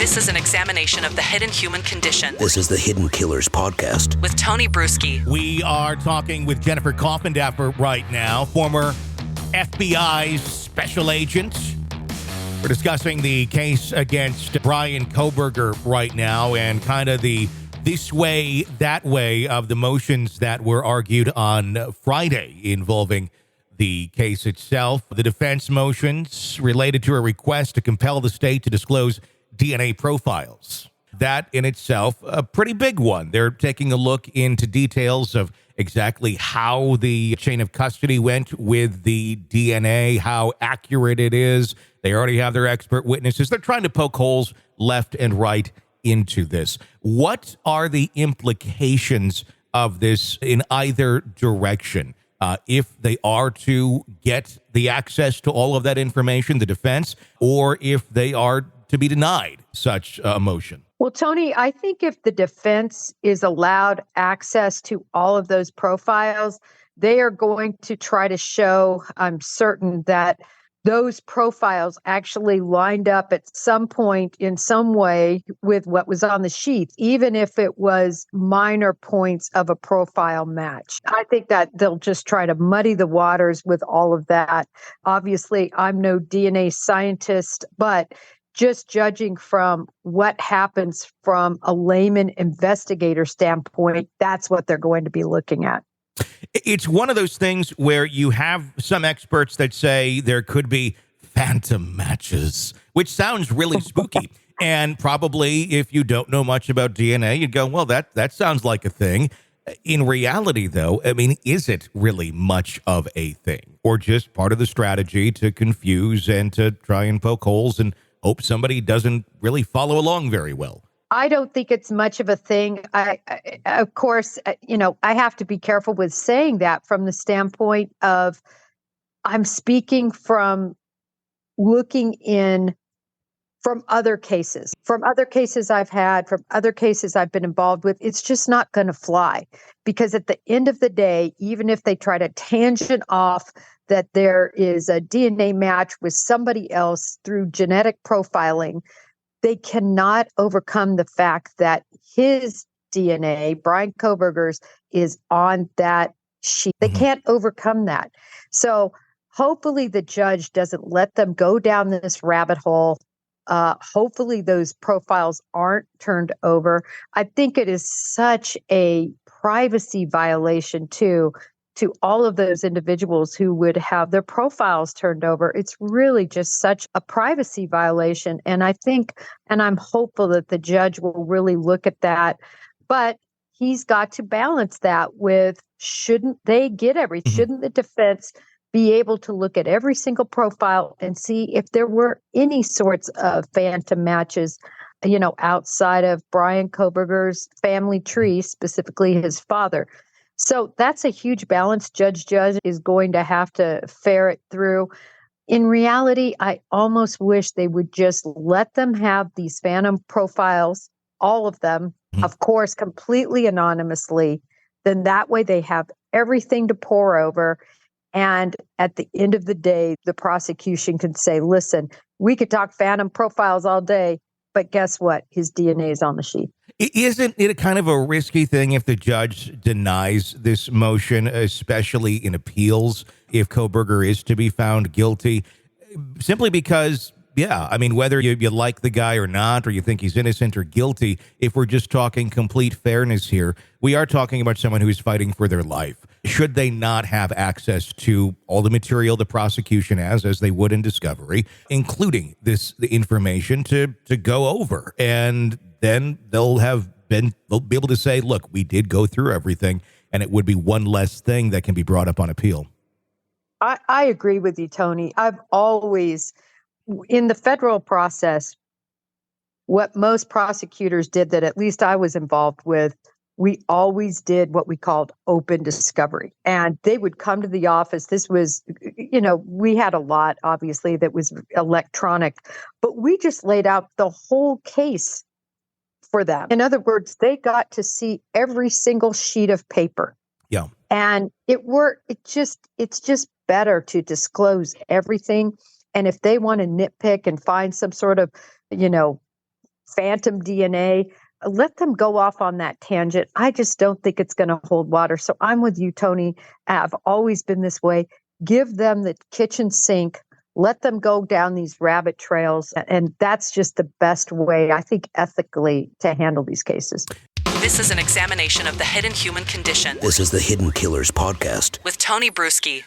This is an examination of the hidden human condition. This is the Hidden Killers Podcast. With Tony Brueski. We are talking with Jennifer Coffindaffer right now, former FBI special agent. We're discussing the case against Brian Kohberger right now and kind of the this way, that way of the motions that were argued on Friday involving the case itself. The defense motions related to a request to compel the state to disclose DNA profiles. That in itself, a pretty big one. They're taking a look into details of exactly how the chain of custody went with the DNA, how accurate it is. They already have their expert witnesses. They're trying to poke holes left and right into this. What are the implications of this in either direction? If they are to get the access to all of that information, the defense, or if they are to be denied such a motion? Well, Tony, I think if the defense is allowed access to all of those profiles, they are going to try to show, I'm certain, that those profiles actually lined up at some point in some way with what was on the sheath, even if it was minor points of a profile match. I think that they'll just try to muddy the waters with all of that. Obviously, I'm no DNA scientist, but just judging from what happens from a layman investigator standpoint, that's what they're going to be looking at. It's one of those things where you have some experts that say there could be phantom matches, which sounds really spooky. And probably if you don't know much about DNA, you'd go, well, that sounds like a thing. In reality, though, I mean, is it really much of a thing, or just part of the strategy to confuse and to try and poke holes and hope somebody doesn't really follow along very well? I don't think it's much of a thing. Of course, I have to be careful with saying that from the standpoint of I'm speaking from looking in from other cases I've had, from other cases I've been involved with. It's just not going to fly, because at the end of the day, even if they try to tangent off that there is a DNA match with somebody else through genetic profiling, they cannot overcome the fact that his DNA, Brian Kohberger's, is on that sheet. They can't overcome that. So hopefully the judge doesn't let them go down this rabbit hole. Hopefully those profiles aren't turned over. I think it is such a privacy violation, too, to all of those individuals who would have their profiles turned over. It's really just such a privacy violation. And I think, and I'm hopeful that the judge will really look at that. But he's got to balance that with, shouldn't they get everything? Shouldn't the defense be able to look at every single profile and see if there were any sorts of phantom matches, outside of Brian Kohberger's family tree, specifically his father? So that's a huge balance Judge is going to have to ferret through. In reality, I almost wish they would just let them have these phantom profiles, all of them, of course, completely anonymously. Then that way they have everything to pour over. And at the end of the day, the prosecution can say, listen, we could talk phantom profiles all day, but guess what? His DNA is on the sheet. Isn't it a kind of a risky thing if the judge denies this motion, especially in appeals, if Kohberger is to be found guilty? Simply because, whether you like the guy or not, or you think he's innocent or guilty, if we're just talking complete fairness here, we are talking about someone who's fighting for their life. Should they not have access to all the material the prosecution has, as they would in discovery, including the information to go over? And then they'll be able to say, look, we did go through everything, and it would be one less thing that can be brought up on appeal. I agree with you, Tony. I've always, in the federal process, what most prosecutors did that at least I was involved with, we always did what we called open discovery. And they would come to the office. This was, we had a lot, obviously, that was electronic, but we just laid out the whole case for them. In other words, they got to see every single sheet of paper. Yeah. And it's just better to disclose everything. And if they want to nitpick and find some sort of, phantom DNA. Let them go off on that tangent. I just don't think it's going to hold water. So I'm with you, Tony. I've always been this way. Give them the kitchen sink. Let them go down these rabbit trails. And that's just the best way, I think, ethically to handle these cases. This is an examination of the hidden human condition This is the Hidden Killers Podcast. with Tony Brueski.